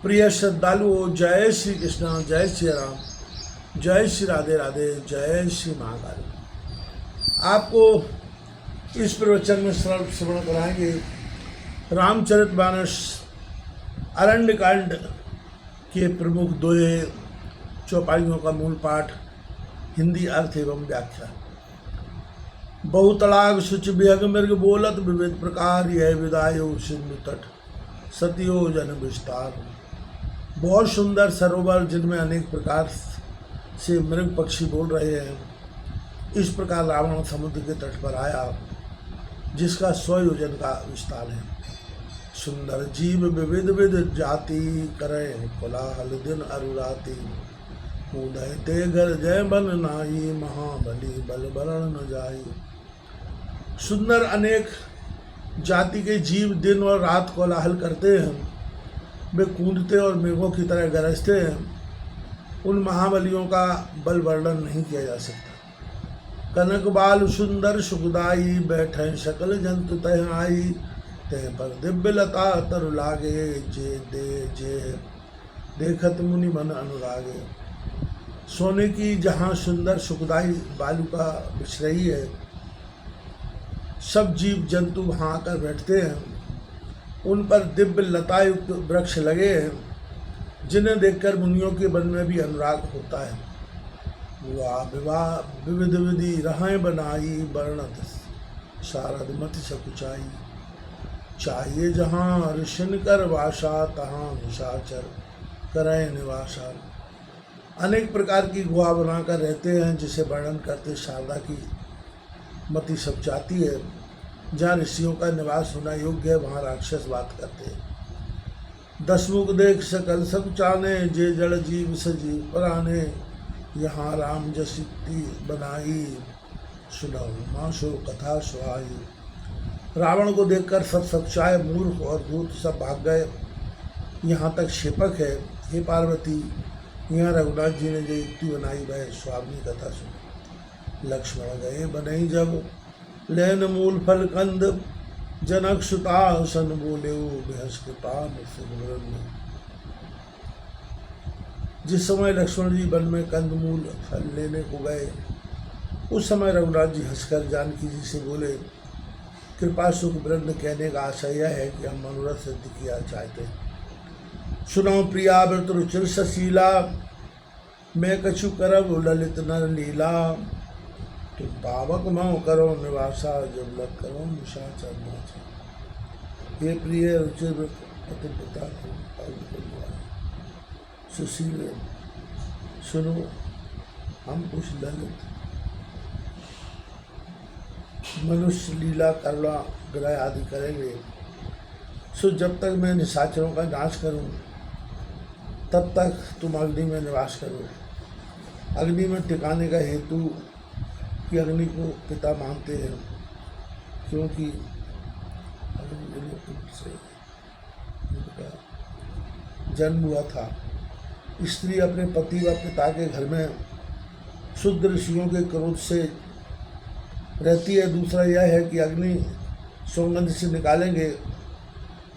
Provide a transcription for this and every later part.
प्रिय श्रद्धालुओं, जय श्री कृष्ण, जय श्री राम, जय श्री राधे राधे, जय श्री महाकाल। आपको इस प्रवचन में श्रवण कराएंगे रामचरितमानस अरण्य कांड के प्रमुख दोहे चौपाइयों का मूल पाठ, हिंदी अर्थ एवं व्याख्या। बहुतड़ाग शुच बिहग मृग बोलत विविध प्रकार, यह विदायो सिंधु तट सतियो जन विस्तार। बहुत सुंदर सरोवर जिनमें अनेक प्रकार से मृग पक्षी बोल रहे हैं, इस प्रकार रावण समुद्र के तट पर आया जिसका 100 योजन का विस्तार है। सुंदर जीव विविध विध जाति, करे कोलाहल दिन अरुराती। उदय ते घर जय बन नाई, महाबली बल बरण न जाई। सुंदर अनेक जाति के जीव दिन और रात कोलाहल करते हैं, वे कूदते और मेघों की तरह गरजते हैं। उन महाबलियों का बल वर्णन नहीं किया जा सकता। कनक बाल सुंदर सुखदाई, बैठे सकल जंतु तह आई। तह पर दिव्य लता तरु लागे, जे देखत मुनि मन अनुरागे। सोने की जहाँ सुंदर सुखदाई बालुका बिछ रही है, सब जीव जंतु वहाँ आकर बैठते हैं। उन पर दिव्य लतायुक्त वृक्ष लगे हैं, जिन्हें देखकर मुनियों के मन में भी अनुराग होता है। वाह विवाह विविध विधि रहें बनाई, वर्णत शारद मति सकुचाई। चाहिए जहाँ ऋषिन कर वासा, तहाँ निशाचर करें निवासा। अनेक प्रकार की गुहा बनाकर रहते हैं, जिसे वर्णन करते शारदा की मति सब जाती है। जहाँ ऋषियों का निवास होना योग्य है, वहाँ राक्षस बात करते हैं। 10 मुख देख सकल सब चाने, जे जड़ जीव सजीव पराने। यहाँ राम जसिति बनाई, सुनो माशो कथा सुहाई। रावण को देखकर सब सच्चाए मूर्ख और दूत सब भाग गए। यहाँ तक शेपक है। हे पार्वती, यहाँ रघुनाथ जी ने जो युक्ति बनाई वह स्वामी कथा सुनी। लक्ष्मण गए बनई जब, लेन मूल फल कंद। जनक सुता सन बोले, बेहस कृपा में। जिस समय लक्ष्मण जी वन में कंद मूल फल लेने को गए, उस समय रघुनाथ जी हंसकर जानकी जी से बोले, कृपा सुख वृंद कहने का आशय यह है कि हम मनोरथ सिद्ध किया चाहते हैं। सुनो प्रिया व्रत रुचिर सशीला, मैं कछु करब ललित नर लीला। तुम पावक मऊ करो निवासा, जब लग करो निशाचर नाचा। हे प्रिय रुचिर पति पिता सुशील, सुनो हम कुछ ललित मनुष्य लीला करुणा ग्रह आदि करेंगे। सो जब तक मैं निशाचरों का नाश करूं, तब तक तुम अग्नि में निवास करो। अग्नि में टिकाने का हेतु कि अग्नि को पिता मानते हैं, क्योंकि अग्नि से उनका जन्म हुआ था। स्त्री अपने पति व पिता के घर में शुद्ध ऋषियों के क्रोध से रहती है। दूसरा यह है कि अग्नि सौगंध से निकालेंगे,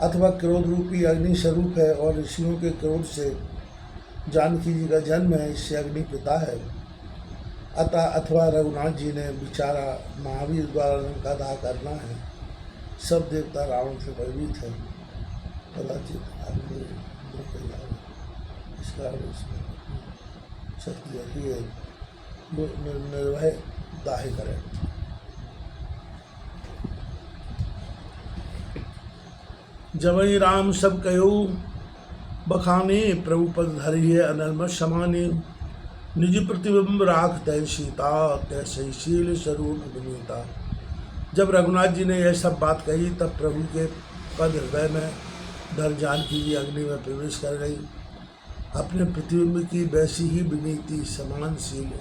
अथवा क्रोध रूपी अग्नि स्वरूप है और ऋषियों के क्रोध से जानकी जी का जन्म है, इससे अग्नि पिता है। अथवा रघुनाथ जी ने विचारा महावीर द्वारा लंका दाह करना है। सब देवता रावण से भयभीत है, कदाचित अग्नि इस कारण इसमें शक्ति रखी है, निर्भय दाह करें। जबई राम सब कयो बखाने, प्रभु पद धरि है अनलमत समाने। निज प्रतिबिंब राख तय सीता, तय सहीशील स्वरूप विनीता। जब रघुनाथ जी ने यह सब बात कही, तब प्रभु के पद हृदय में धर जानकी जी अग्नि में प्रवेश कर गई। अपने प्रतिबिंब की वैसी ही विनीति समानशील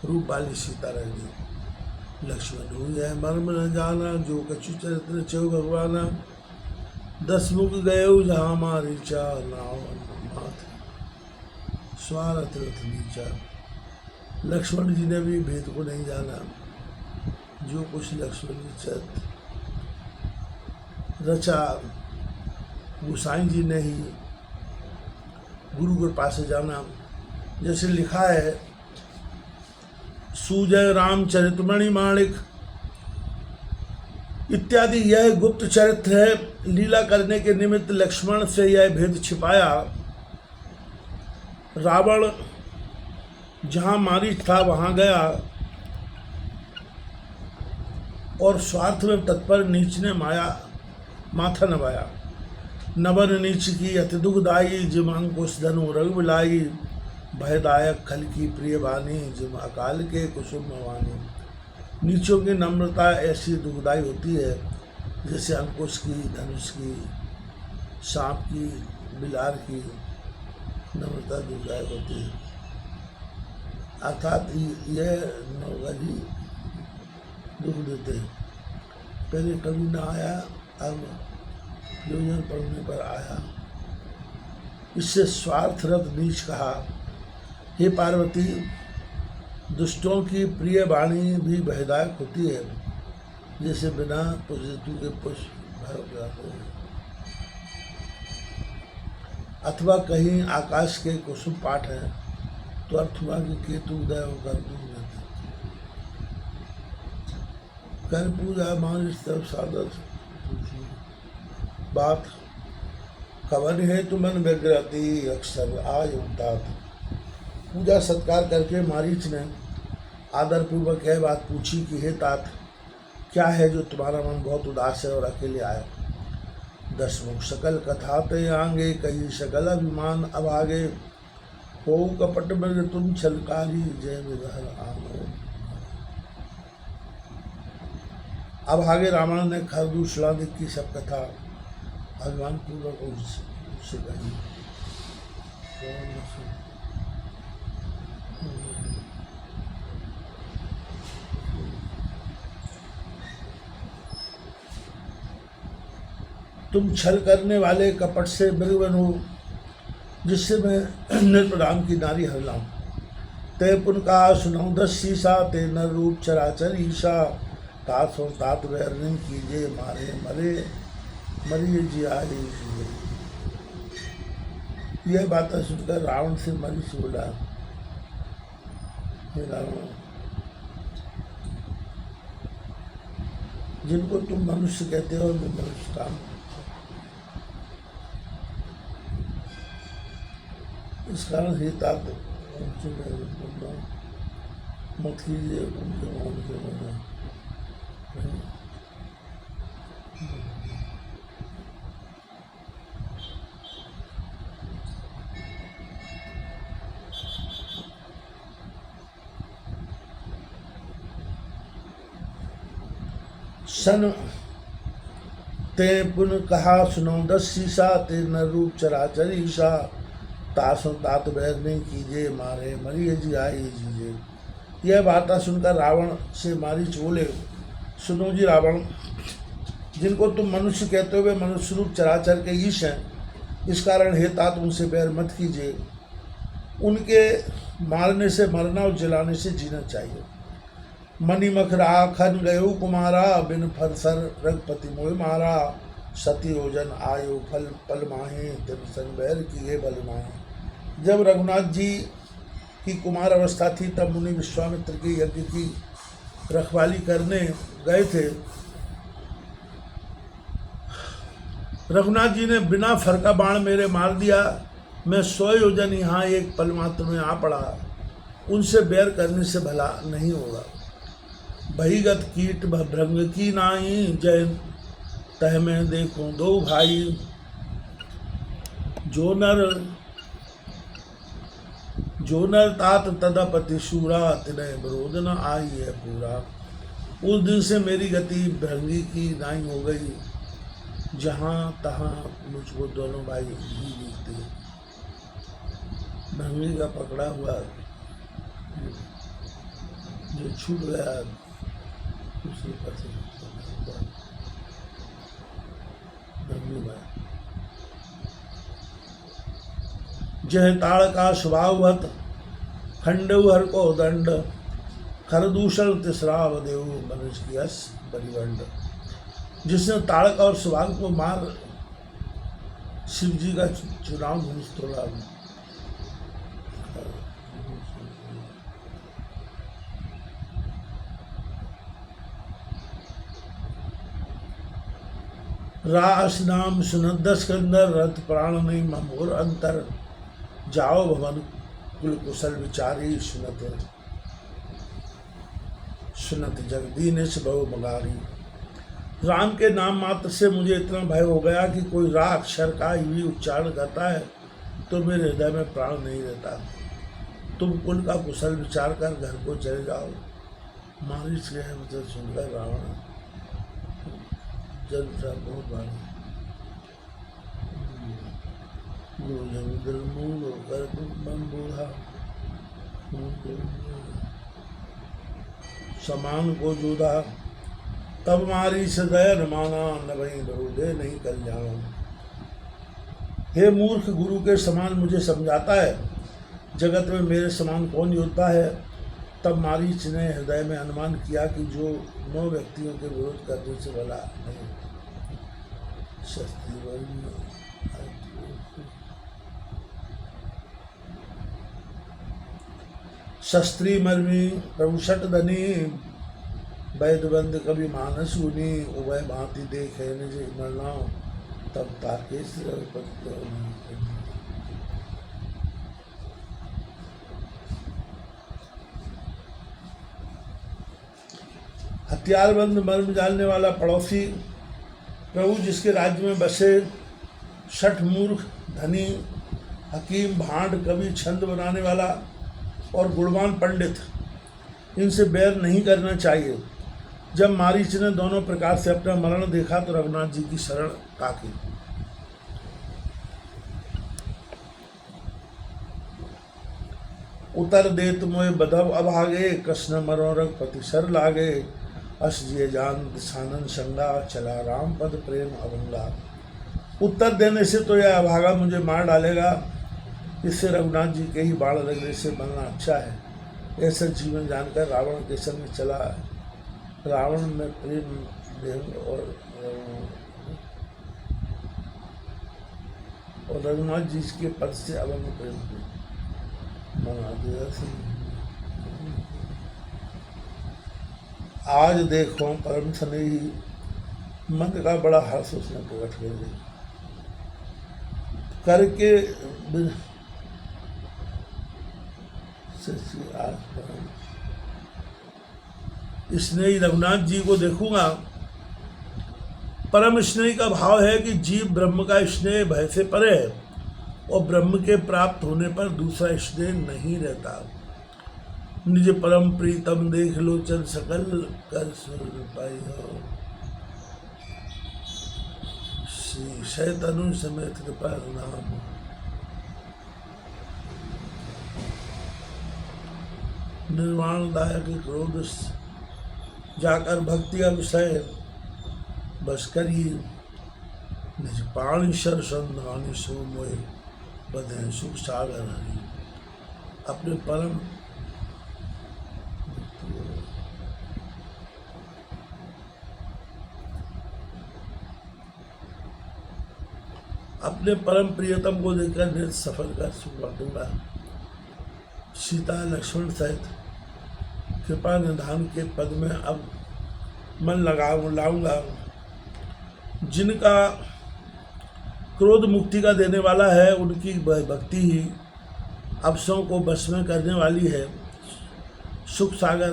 रूप वाली सीता रह गई। लक्ष्मण हो यह मर्म न जाना, जो कछु चरित्र चौ भगवाना। 10 मुख गये जहाँ मारीचा, नाव माथ स्वारथ रथ नीचा। लक्ष्मण जी ने भी भेद को नहीं जाना। जो कुछ लक्ष्मण जी रचा गोसाई जी ने ही गुरु के पास जाना। जैसे लिखा है, सुजय रामचरितमणि माणिक इत्यादि, यह गुप्त चरित्र है। लीला करने के निमित्त लक्ष्मण से यह भेद छिपाया। रावण जहाँ मारीच था वहाँ गया और स्वार्थ में तत्पर नीच ने माथा नवाया। नवन नीच की अति दुखदाई, जिम अंकुश धनु रघुलाई, भयदायक खल की प्रिय वाणी, जिम अकाल के कुसुम वाणी। नीचों की नम्रता ऐसी दुखदाई होती है जैसे अंकुश की, धनुष की, सांप की, बिलार की नम्रता दुखदायक होती है। अर्थात यह नवगढ़ी दुख देते हैं। पहले कभी ना आया, अब योजन पढ़ने पर आया। इससे स्वार्थरत नीच कहा। हे पार्वती, दुष्टों की प्रिय वाणी भी भयदायक होती है, जैसे बिना पुष्प के पुष्प भय जाते हैं। अथवा कहीं आकाश के कुसुम पाठ है तो अर्थ हुआ कि केतु उदय होकर दूर रहते। कर पूजा मानिस तब सादर बात, कवन है तुमन व्यग्रति अक्सर आय उतात। पूजा सत्कार करके मारीच ने आदर पूर्वक यह बात पूछी कि हे तात, क्या है जो तुम्हारा मन बहुत उदास है और अकेले आए। दशमुख सकल कथा ते आंगे, कही सकल अभिमान अभागे, हो कपट मृग तुम छलकारी, जय विदहर आंगो। अभागे रावण ने खरदूषणादिक की सब कथा अभिमान पूर्वक उससे कही। तुम छल करने वाले कपट से मृग बनो, जिससे मैं नृप राम की नारी हर लाऊं। ते पुन का सुनाऊं 10 शीशा, ते नर रूप चराचर ईशा। तात सो तात वैरणी कीजे, मारे मरे मरिए जी आए। यह बात सुनकर रावण से मरीच बोला, हे रावण, जिनको तुम मनुष्य कहते हो मैं मनुष्य काम, इस कारण ही तात मत कीजिए उनके मान के मना। सन ते पुन कहा सुनो 10 शीशा, ते न रूप चराचर ईशा। तासो तात बैर नहीं कीजिए, मारे मरिए जी आए जीजे। यह वार्ता सुनकर रावण से मारीच बोले, सुनो जी रावण, जिनको तुम मनुष्य कहते हो वे मनुष्य रूप चराचर के ईश हैं। इस कारण हे तात उनसे बैर मत कीजिए। उनके मारने से मरना और जलाने से जीना चाहिए। मणिमख राखन गयो कुमारा, बिन फरसर रघुपति मोह मारा। सती योजन आयो फल पल माहे, तिन सन बैर किए बल माहे। जब रघुनाथ जी की कुमार अवस्था थी तब मुनि विश्वामित्र के यज्ञ की रखवाली करने गए थे। रघुनाथ जी ने बिना फरका बाण मेरे मार दिया। मैं 100 योजन यहाँ एक पल मात्र में आ पड़ा। उनसे बैर करने से भला नहीं होगा। बहिगत कीट भ्रंग की नाई, जय तह में देखूं 2 भाई। जो नर तात तदपति शूरा, तिनय विरोध न आई है पूरा। उस दिन से मेरी गति भ्रंगी की नाई हो गई। जहाँ तहाँ मुझको दोनों भाई ही दिखते। भ्रंगी का पकड़ा हुआ जो छूट गया दूसरे पास भ्रंगी भाई। जह ताड़ का स्वभावत, खंडव हर को दंड। खरदूषण तिसराव देव, मनुष्य की यश परिवंड। जिसने ताड़क और सुभाग को मार शिव जी का चुनाव धनुष तोड़ा, रास नाम सुनंद स्कंदर रथ प्राण नहीं ममोर अंतर जाओ भवन कुल कुशल विचारी सुनत जगदीश बहु मगारी। राम के नाम मात्र से मुझे इतना भय हो गया कि कोई रा अक्षर का भी उच्चारण करता है तो मेरे हृदय में प्राण नहीं रहता। तुम कुल का कुशल विचार कर घर को चले जाओ। मारिच गए मतलब सुनकर रावण जल बहुत भारी मूल होकर मन बूढ़ा समान को जूदा तब मारी सदय न माना न वही बहुदे नहीं कल्याण। हे मूर्ख, गुरु के समान मुझे समझाता है, जगत में मेरे समान कौन योद्धा है। तब मारीच ने हृदय में अनुमान किया कि जो 9 व्यक्तियों के विरोध करने से भला नहीं। शस्त्री मर्मी प्रभुषट धनी वैद बंद कभी मानस सुनी उभय भांति देखे निज मरना तब ताके हथियारबंद मर्म जानने वाला पड़ोसी प्रभु जिसके राज्य में बसे शठ मूर्ख धनी हकीम भांड कवि छंद बनाने वाला और गुणवान पंडित, इनसे बैर नहीं करना चाहिए। जब मारीच ने दोनों प्रकार से अपना मरण देखा तो रघुनाथ जी की शरण ताकी। उतर देत मोए बधव अभागे कृष्ण मरोरग पति सर लागे अस जिय जान दिशानन संगा चला राम पद प्रेम अभंगा। उत्तर देने से तो यह अभागा मुझे मार डालेगा, इससे रघुनाथ जी के ही बाण लगने से बनना अच्छा है। ऐसा जीवन जानकर रावण के संग चला। रावण में प्रेम व्यंग और रघुनाथ जी के पद से अभंग प्रेम बना दिया। आज देखो परम स्नेही मन का बड़ा हर्ष उसने प्रकट कर दिया करके स्नेही रघुनाथ जी को देखूंगा। परम स्नेही का भाव है कि जीव ब्रह्म का स्नेह भय से परे है और ब्रह्म के प्राप्त होने पर दूसरा स्नेह नहीं रहता। निज परम प्रीतम देख लोचन सकल कर सुर पाई हो श्री शैतनु समेत कृपा नाम। निर्वाणदायक क्रोध जाकर भक्ति का विषय बस करिए। निज पाणी शर संधानी सो मोए बधे सुख सागर हरि। अपने परम अपने परम प्रियतम को देखकर निज सफल कर सुख बांटूंगा। सीता लक्ष्मण सहित कृपा निधान के पद में अब मन लाऊंगा। जिनका क्रोध मुक्ति का देने वाला है, उनकी भक्ति ही अवसरों को बस में करने वाली है। सुख सागर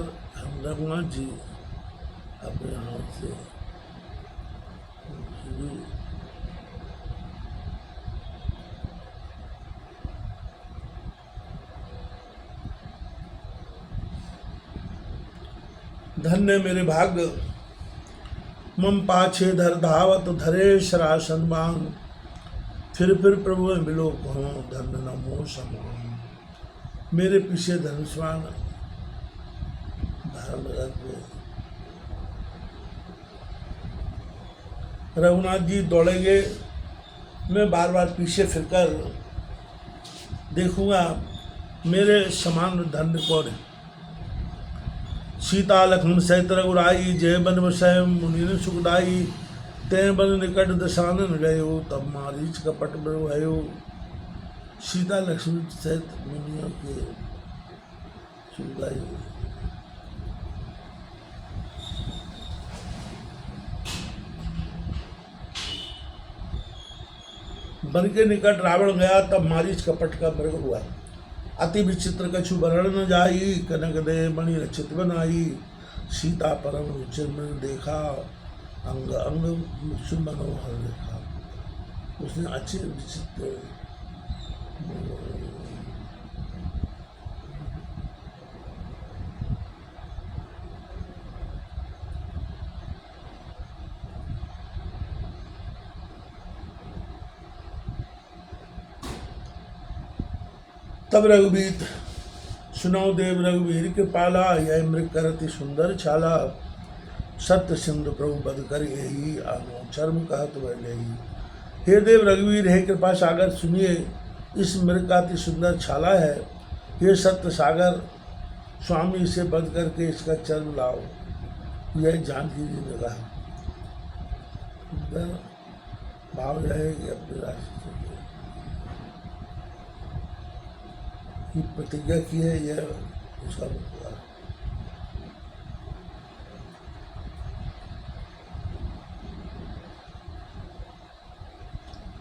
रघुनाथ जी अपने हाथ से धन्य मेरे भाग्य मम पाछे धर धावत धरे शरासन बांग। फिर प्रभु मिलो भो धन नमो समान। मेरे पीछे धनुष्वान धारण रख। रघुनाथ जी दौड़ेंगे, मैं बार बार पीछे फिरकर देखूंगा मेरे समान धन्य कौन है। सीता लक्ष्मण सहित रघुराई जय बन बसय मुनि सुखदाई। तय बन निकट दशानन गयो तब मारीच कपट भयो। सीता लक्ष्मण सहित मुनियों के सुखदायी वन के निकट रावण गया, तब मारीच कपट का मृग हुआ। अति विचित्र कछु वर्ण न जाई, कनक दे मणि रचित बनाई। सीता परम चिन्ह देखा, अंग अंग मनोहर देखा। उसने अच्छे विचित्र तब रघुबीर सुनाओ देव रघुवीर के पाला, यह मृग करति सुंदर छाला। सत्य सिंधु प्रभु बध कर यही, आनो चर्म कहत वह लेही। हे देव रघुवीर, हे कृपा सागर, सुनिए इस मृग का अति सुंदर छाला है। हे सत्य सागर स्वामी, इसे बध करके इसका चर्म लाओ। यह जानकी जी ने कहा। भाव है कि अपने राशि की प्रतिज्ञा की है, यह उसका मतलब।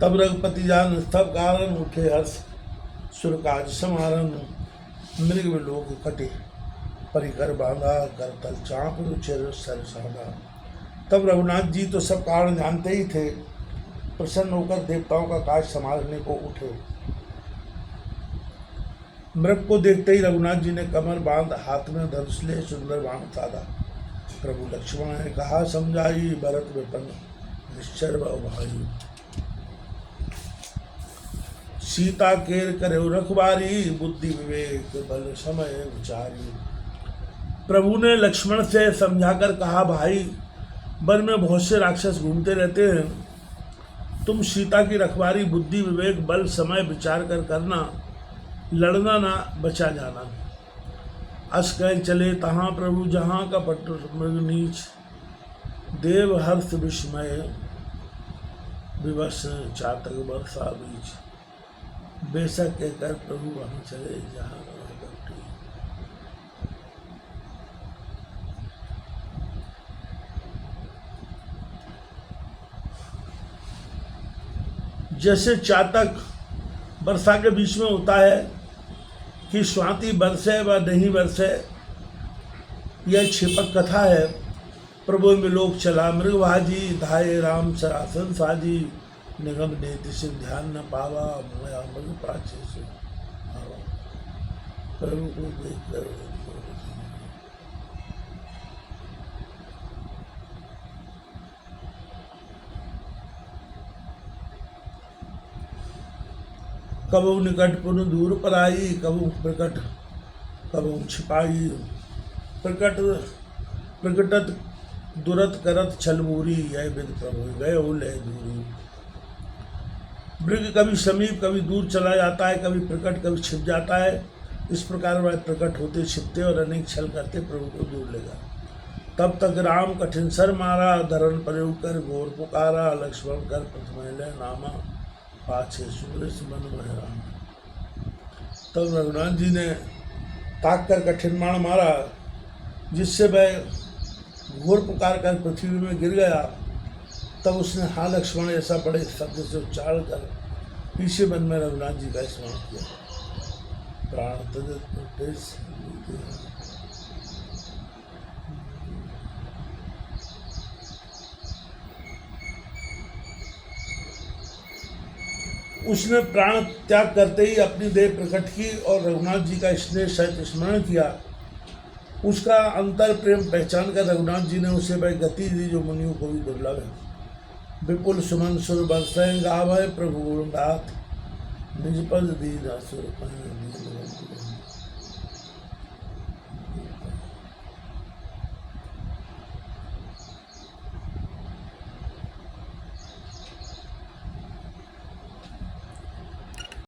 तब रघुपति जान स्तव कारण, उठे हर्ष सुर काज समारन। मृग में लोग कटे परिकर बांधा, कर तल चाप रुचिर सर साधा। तब रघुनाथ जी तो सब कारण जानते ही थे, प्रसन्न होकर देवताओं का काज संभालने को उठे। मृग को देखते ही रघुनाथ जी ने कमर बांध, हाथ में धनुष ले सुंदर बाण साधा। प्रभु लक्ष्मण ने कहा समझाई, भरत विपन्न निश्चर भाई। सीता केर करे रखबारी, बुद्धि विवेक बल समय विचारी। प्रभु ने लक्ष्मण से समझाकर कहा, भाई वन में बहुत से राक्षस घूमते रहते हैं, तुम सीता की रखवारी बुद्धि विवेक बल समय विचार कर करना, लड़ना ना बचा जाना। अस कह चले तहाँ प्रभु, जहाँ का पट मृग नीच। देव हर्ष विस्मय विवश, चातक वर्षा बीच। बेशक कहकर प्रभु वहाँ चले जहाँ कपटी। जैसे चातक वर्षा के बीच में होता है कि स्वाति बरसे व नहीं बरसे, यह क्षेपक कथा है। प्रभु में लोग चला मृगभाजी, धाये राम सरासन साजी। निगम नेति से ध्यान न पावा, मोया मृग प्राचे से आवा। प्रभु को देख कर कबू निकट पुन दूर पर आई, कबू प्रकट कबू छिपाई। प्रकटत दुरत करत छलमूरी, यह विद प्रभु गए हो ले दूरी। मृग कभी समीप कभी दूर चला जाता है, कभी प्रकट कभी छिप जाता है। इस प्रकार वह प्रकट होते छिपते और अनेक छल करते प्रभु को दूर ले गया। तब तक राम कठिन सर मारा, धरण प्रयोग कर घोर पुकारा। लक्ष्मण कर प्रथम ले नामा, पाछे सूरज मन में राम। तब रघुनाथ जी ने ताक कर कठिन बाण मारा, जिससे वह घोर पुकार कर पृथ्वी में गिर गया। तब उसने हाँ लक्ष्मण ऐसा बड़े शब्द से उच्चारण कर पीछे मन में रघुनाथ जी का स्मरण किया। प्राण उसने प्राण त्याग करते ही अपनी देह प्रकट की और रघुनाथ जी का स्नेह सहित स्मरण किया। उसका अंतर प्रेम पहचान कर रघुनाथ जी ने उसे वह गति दी जो मुनियों को भी दुर्लभ है। विपुल सुमन सुर बरसें गावै, प्रभु गुणगाथ निज पद दीन असुर